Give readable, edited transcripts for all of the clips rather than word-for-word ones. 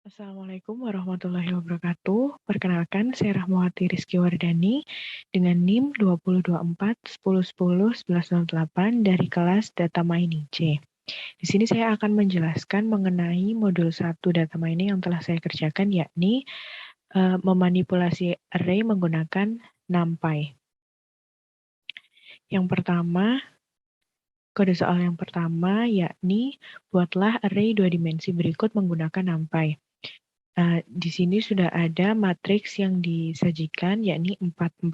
Assalamualaikum warahmatullahi wabarakatuh. Perkenalkan, saya Rahmawati Rizky Wardani dengan NIM 2024-1010-1108 dari kelas Data Mining C. Di sini saya akan menjelaskan mengenai modul 1 Data Mining yang telah saya kerjakan, yakni memanipulasi array menggunakan NumPy. Yang pertama, kode soal yang pertama yakni buatlah array 2 dimensi berikut menggunakan NumPy. Di sini sudah ada matriks yang disajikan, yakni 445,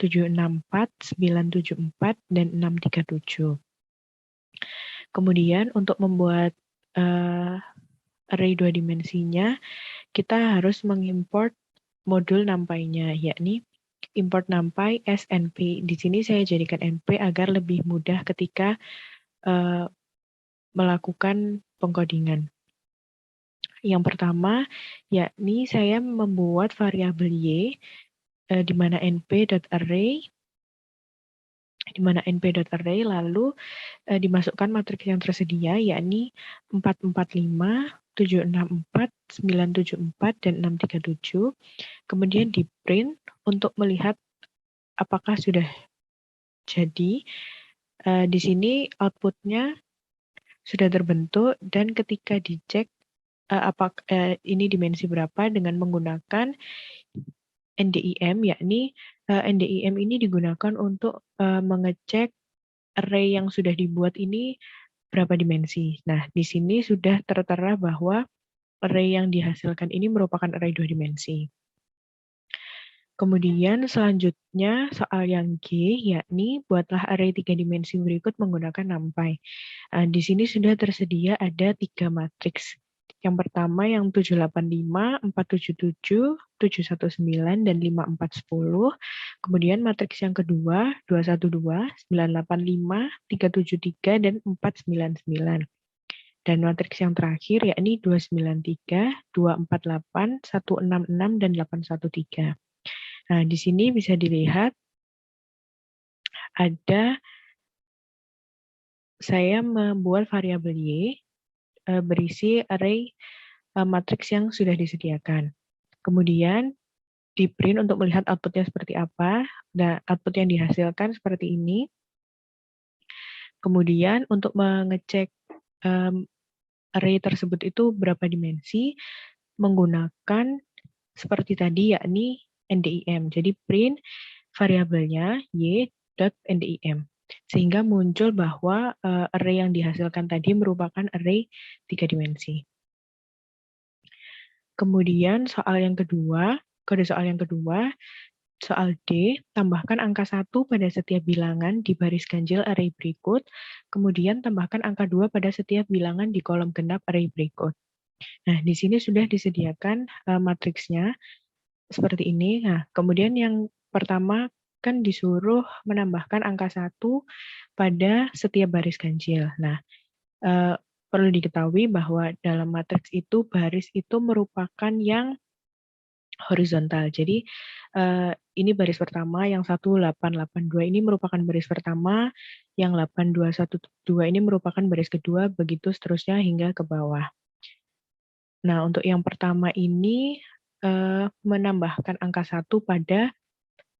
764, 974, dan 637. Kemudian untuk membuat array 2 dimensinya, kita harus mengimport modul NumPy-nya, yakni import NumPy as NP. Di sini saya jadikan NP agar lebih mudah ketika melakukan pengkodingan. Yang pertama, yakni saya membuat variabel y, di mana np.array, lalu dimasukkan matriks yang tersedia, yakni 445, 764, 974, dan 637. Kemudian di print untuk melihat apakah sudah jadi. Di sini outputnya sudah terbentuk, dan ketika dicek ini dimensi berapa dengan menggunakan NDIM, yakni NDIM ini digunakan untuk mengecek array yang sudah dibuat ini berapa dimensi. Nah, di sini sudah tertera bahwa array yang dihasilkan ini merupakan array 2 dimensi. Kemudian selanjutnya soal yang G, yakni buatlah array 3 dimensi berikut menggunakan NumPy. Di sini sudah tersedia ada 3 matriks. Yang pertama yang 785, 477, 719, dan 5410. Kemudian matriks yang kedua 212, 985, 373, dan 499. Dan matriks yang terakhir yakni 293, 248, 166, dan 813. Nah, di sini bisa dilihat ada saya membuat variabel y berisi array matriks yang sudah disediakan. Kemudian di print untuk melihat outputnya seperti apa, dan output yang dihasilkan seperti ini. Kemudian untuk mengecek array tersebut itu berapa dimensi, menggunakan seperti tadi, yakni NDIM. Jadi print variabelnya y.ndim. Sehingga muncul bahwa array yang dihasilkan tadi merupakan array 3 dimensi. Kemudian soal yang kedua, kode soal yang kedua, soal D, tambahkan angka 1 pada setiap bilangan di baris ganjil array berikut, kemudian tambahkan angka 2 pada setiap bilangan di kolom genap array berikut. Nah, di sini sudah disediakan matriksnya seperti ini. Nah, kemudian yang pertama kan disuruh menambahkan angka 1 pada setiap baris ganjil. Nah, perlu diketahui bahwa dalam matriks itu baris itu merupakan yang horizontal. Jadi ini baris pertama, yang 1882 ini merupakan baris pertama, yang 8212 ini merupakan baris kedua, begitu seterusnya hingga ke bawah. Nah, untuk yang pertama ini menambahkan angka 1 pada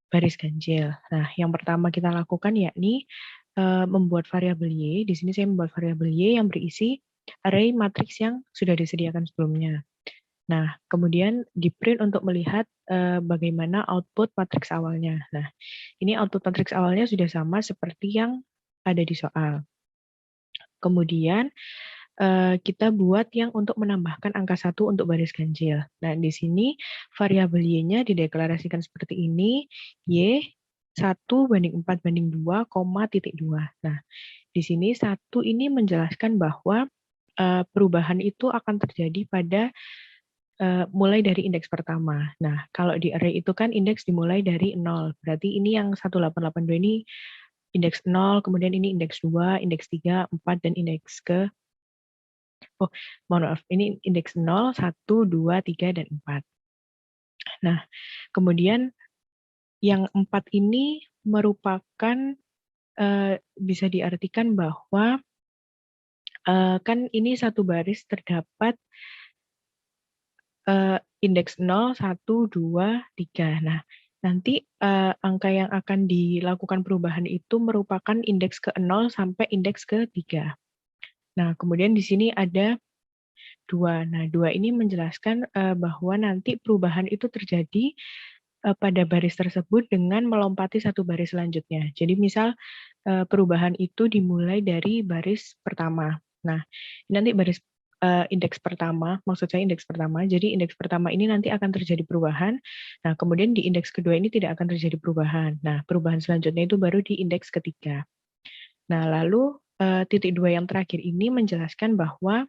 baris ganjil. Nah, yang pertama kita lakukan yakni membuat variabel y. Di sini saya membuat variabel y yang berisi array matriks yang sudah disediakan sebelumnya. Nah, kemudian di print untuk melihat bagaimana output matriks awalnya. Nah, ini output matriks awalnya sudah sama seperti yang ada di soal. Kemudian kita buat yang untuk menambahkan angka 1 untuk baris ganjil. Nah, di sini variabel y-nya dideklarasikan seperti ini, y 1:4:2, titik 2. Nah, di sini 1 ini menjelaskan bahwa perubahan itu akan terjadi pada mulai dari indeks pertama. Nah, kalau di array itu kan indeks dimulai dari 0. Berarti ini yang 1882 ini indeks 0, kemudian ini indeks 2, indeks 3, 4, dan indeks ke mohon maaf, ini indeks 0, 1, 2, 3, dan 4. Nah, kemudian yang 4 ini merupakan bisa diartikan bahwa kan ini satu baris terdapat indeks 0, 1, 2, 3. Nah, nanti angka yang akan dilakukan perubahan itu merupakan indeks ke 0 sampai indeks ke 3. Nah, kemudian di sini ada 2. Nah, 2 ini menjelaskan bahwa nanti perubahan itu terjadi pada baris tersebut dengan melompati satu baris selanjutnya. Jadi misal perubahan itu dimulai dari baris pertama. Nah, nanti baris indeks pertama, maksud saya indeks pertama. Jadi indeks pertama ini nanti akan terjadi perubahan. Nah, kemudian di indeks kedua ini tidak akan terjadi perubahan. Nah, perubahan selanjutnya itu baru di indeks ketiga. Nah, lalu titik 2 yang terakhir ini menjelaskan bahwa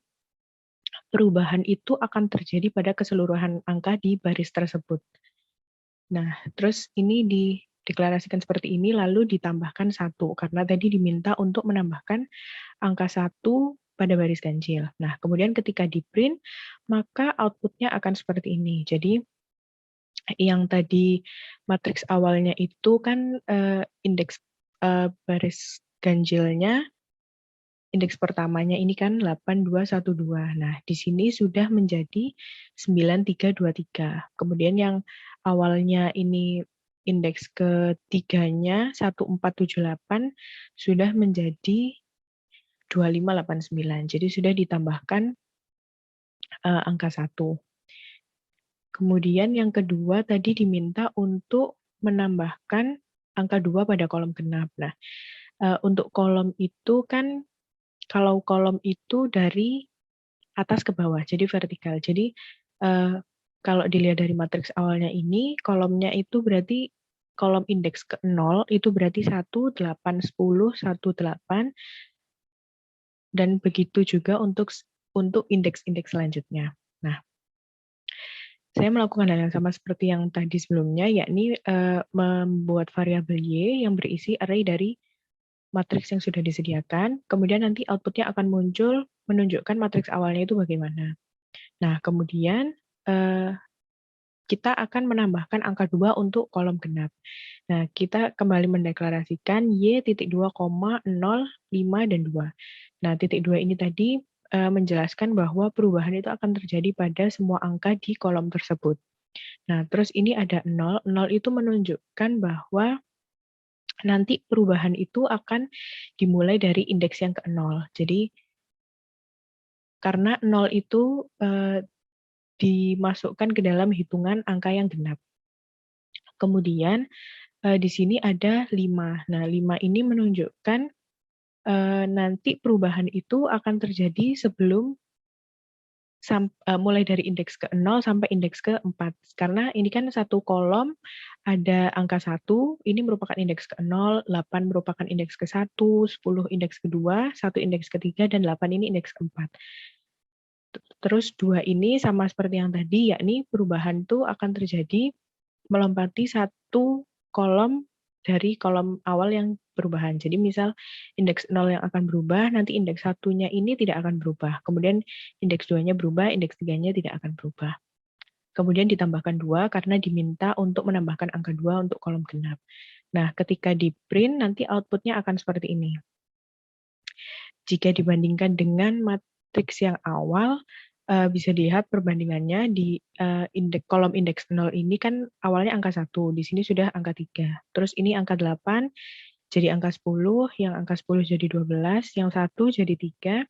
perubahan itu akan terjadi pada keseluruhan angka di baris tersebut. Nah, terus ini dideklarasikan seperti ini, lalu ditambahkan 1, karena tadi diminta untuk menambahkan angka 1 pada baris ganjil. Nah, kemudian ketika di-print, maka output-nya akan seperti ini. Jadi, yang tadi matriks awalnya itu kan indeks baris ganjilnya, indeks pertamanya ini kan 8212. Nah, di sini sudah menjadi 9323. Kemudian yang awalnya ini indeks ketiganya 1478 sudah menjadi 2589. Jadi sudah ditambahkan angka 1. Kemudian yang kedua tadi diminta untuk menambahkan angka 2 pada kolom genap. Nah, untuk kolom itu kan kalau kolom itu dari atas ke bawah, jadi vertikal. Jadi, kalau dilihat dari matriks awalnya ini, kolomnya itu berarti kolom indeks ke 0 itu berarti 1, 8, 10, 1, 8, dan begitu juga untuk indeks-indeks selanjutnya. Nah, saya melakukan hal yang sama seperti yang tadi sebelumnya, yakni membuat variabel Y yang berisi array dari matriks yang sudah disediakan, kemudian nanti output-nya akan muncul menunjukkan matriks awalnya itu bagaimana. Nah, kemudian kita akan menambahkan angka 2 untuk kolom genap. Nah, kita kembali mendeklarasikan Y.2, 0, 5, dan 2. Nah, titik 2 ini tadi menjelaskan bahwa perubahan itu akan terjadi pada semua angka di kolom tersebut. Nah, terus ini ada 0. 0 itu menunjukkan bahwa nanti perubahan itu akan dimulai dari indeks yang ke 0. Jadi, karena 0 itu dimasukkan ke dalam hitungan angka yang genap. Kemudian di sini ada 5. Nah, 5 ini menunjukkan nanti perubahan itu akan terjadi sebelum mulai dari indeks ke 0 sampai indeks ke 4. Karena ini kan satu kolom ada angka 1, ini merupakan indeks ke 0, 8 merupakan indeks ke 1, 10 indeks ke 2, 1 indeks ke 3, dan 8 ini indeks ke 4. Terus 2 ini sama seperti yang tadi, yakni perubahan itu akan terjadi melompati satu kolom dari kolom awal yang perubahan. Jadi misal indeks 0 yang akan berubah, nanti indeks 1-nya ini tidak akan berubah. Kemudian indeks 2-nya berubah, indeks 3-nya tidak akan berubah. Kemudian ditambahkan 2 karena diminta untuk menambahkan angka 2 untuk kolom genap. Nah, ketika di print nanti output-nya akan seperti ini. Jika dibandingkan dengan matriks yang awal, bisa dilihat perbandingannya di kolom indeks 0 ini kan awalnya angka 1, di sini sudah angka 3. Terus ini angka 8 jadi angka 10, yang angka 10 jadi 12, yang 1 jadi 3,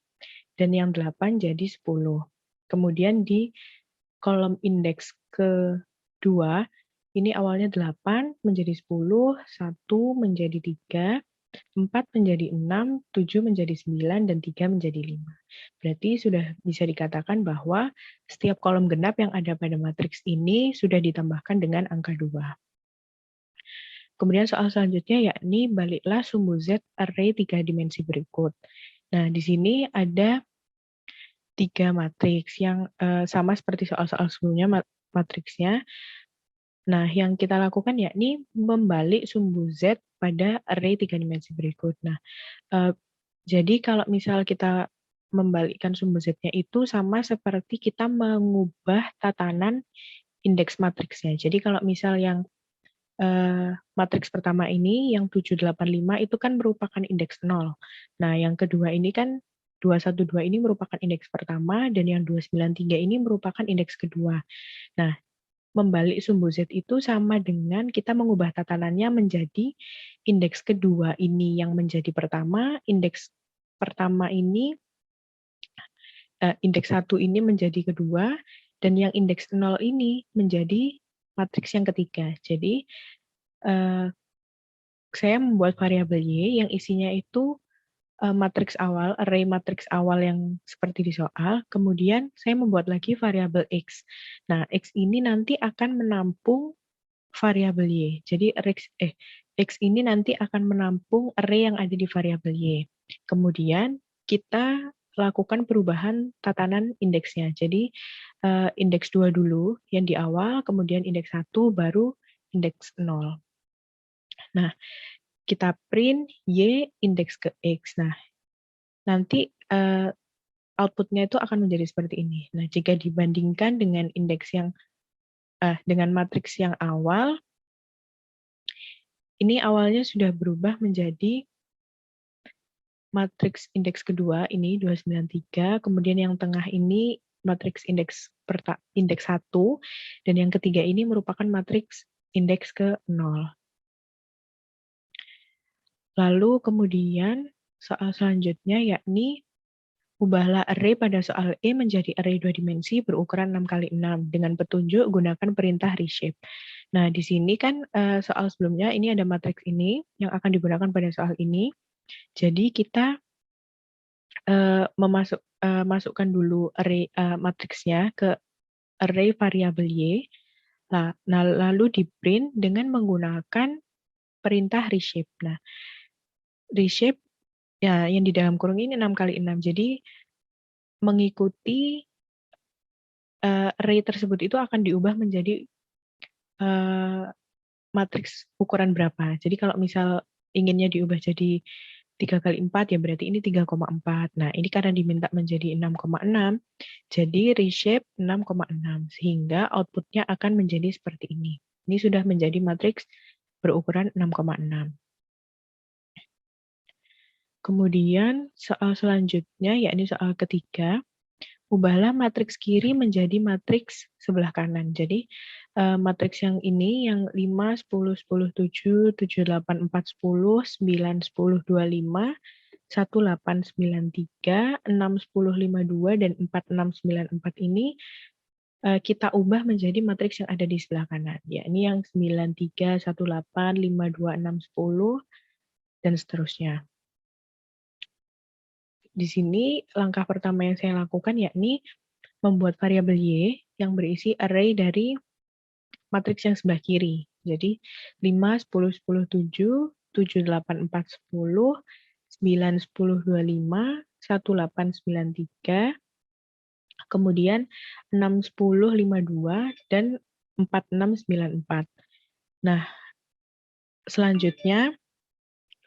dan yang 8 jadi 10. Kemudian di kolom indeks kedua, ini awalnya 8 menjadi 10, 1 menjadi 3, 4 menjadi 6, 7 menjadi 9, dan 3 menjadi 5. Berarti sudah bisa dikatakan bahwa setiap kolom genap yang ada pada matriks ini sudah ditambahkan dengan angka 2. Kemudian soal selanjutnya yakni baliklah sumbu Z array 3 dimensi berikut. Nah, di sini ada 3 matriks yang sama seperti soal-soal sebelumnya matriksnya. Nah, yang kita lakukan yakni membalik sumbu Z pada array 3 dimensi berikut. Nah, jadi kalau misal kita membalikkan sumbu Z-nya itu sama seperti kita mengubah tatanan indeks matriksnya. Jadi kalau misal yang matriks pertama ini yang 785 itu kan merupakan indeks 0. Nah, yang kedua ini kan 212 ini merupakan indeks pertama dan yang 293 ini merupakan indeks kedua. Nah, membalik sumbu Z itu sama dengan kita mengubah tatanannya menjadi indeks kedua ini yang menjadi pertama, indeks pertama ini, indeks 1 ini menjadi kedua, dan yang indeks 0 ini menjadi matriks yang ketiga. Jadi, saya membuat variabel Y yang isinya itu matriks awal, array matriks awal yang seperti di soal, kemudian saya membuat lagi variabel X. Nah, X ini nanti akan menampung variabel Y. Jadi, X ini nanti akan menampung array yang ada di variabel Y. Kemudian, kita lakukan perubahan tatanan indeksnya. Jadi, indeks 2 dulu yang di awal, kemudian indeks 1, baru indeks 0. Nah, kita print Y indeks ke X. Nah, nanti output-nya itu akan menjadi seperti ini. Nah, jika dibandingkan dengan indeks yang dengan matriks yang awal, ini awalnya sudah berubah menjadi matriks indeks kedua, ini 293, kemudian yang tengah ini matriks indeks 1, dan yang ketiga ini merupakan matriks indeks ke 0. Lalu kemudian soal selanjutnya yakni ubahlah array pada soal E menjadi array 2 dimensi berukuran 6x6 dengan petunjuk gunakan perintah reshape. Nah, di sini kan soal sebelumnya ini ada matriks ini yang akan digunakan pada soal ini. Jadi kita masukkan dulu array matriksnya ke array variabel Y. Nah, lalu di print dengan menggunakan perintah reshape. Nah, reshape ya yang di dalam kurung ini 6x6. Jadi mengikuti array tersebut itu akan diubah menjadi matriks ukuran berapa. Jadi kalau misal inginnya diubah jadi 3x4 ya berarti ini 3,4. Nah, ini karena diminta menjadi 6,6, jadi reshape 6,6 sehingga outputnya akan menjadi seperti ini. Ini sudah menjadi matriks berukuran 6,6. Kemudian soal selanjutnya yakni soal ketiga, ubahlah matriks kiri menjadi matriks sebelah kanan. Jadi matriks yang ini yang 5, 10, 10, 7, 7, 8, 4, 10, 9, 10, 25, 1, 8, 9, 3, 6, 10, 5, 2, dan 4, 6, 9, 4 ini kita ubah menjadi matriks yang ada di sebelah kanan. Ya, ini yang 9, 3, 1, 8, 5, 2, 6, 10, dan seterusnya. Di sini langkah pertama yang saya lakukan yakni membuat variabel Y yang berisi array dari matriks yang sebelah kiri. Jadi 5, 10, 10, 7, 7, 8, 4, 10, 9, 10, 25, 1, 8, 9, 3, kemudian 6, 10, 5, 2, dan 4, 6, 9, 4. Nah, selanjutnya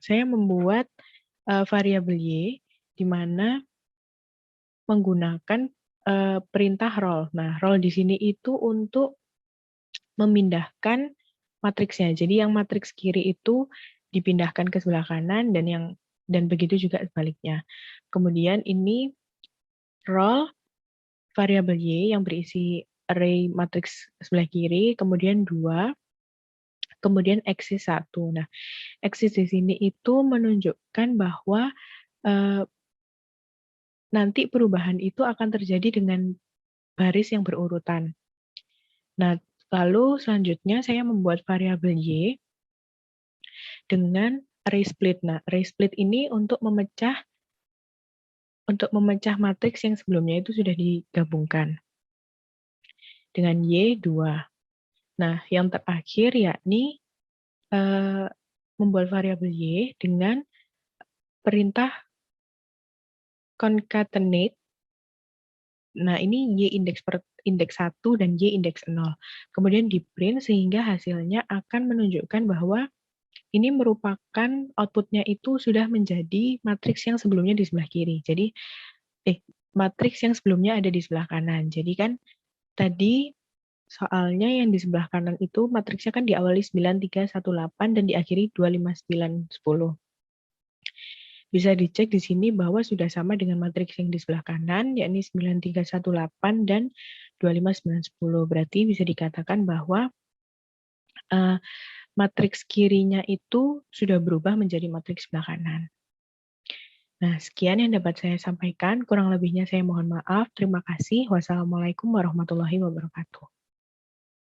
saya membuat variabel Y di mana menggunakan perintah roll. Nah, roll di sini itu untuk memindahkan matriksnya. Jadi yang matriks kiri itu dipindahkan ke sebelah kanan dan begitu juga sebaliknya. Kemudian ini roll variabel Y yang berisi array matriks sebelah kiri, kemudian 2, kemudian eksis 1. Nah, eksis di sini itu menunjukkan bahwa nanti perubahan itu akan terjadi dengan baris yang berurutan. Nah, lalu selanjutnya saya membuat variabel Y dengan array split. Nah, array split ini untuk memecah matriks yang sebelumnya itu sudah digabungkan dengan Y 2. Nah, yang terakhir yakni membuat variabel Y dengan perintah concatenate. Nah, ini Y indeks 1 dan Y indeks 0. Kemudian di print sehingga hasilnya akan menunjukkan bahwa ini merupakan output-nya itu sudah menjadi matriks yang sebelumnya di sebelah kiri. Jadi, matriks yang sebelumnya ada di sebelah kanan. Jadi kan tadi soalnya yang di sebelah kanan itu matriksnya kan diawali 9, 3, 1, 8 dan diakhiri 2, 5, 9, 10. Bisa dicek di sini bahwa sudah sama dengan matriks yang di sebelah kanan, yakni 9318 dan 25910. Berarti bisa dikatakan bahwa matriks kirinya itu sudah berubah menjadi matriks sebelah kanan. Nah, sekian yang dapat saya sampaikan. Kurang lebihnya saya mohon maaf. Terima kasih. Wassalamualaikum warahmatullahi wabarakatuh.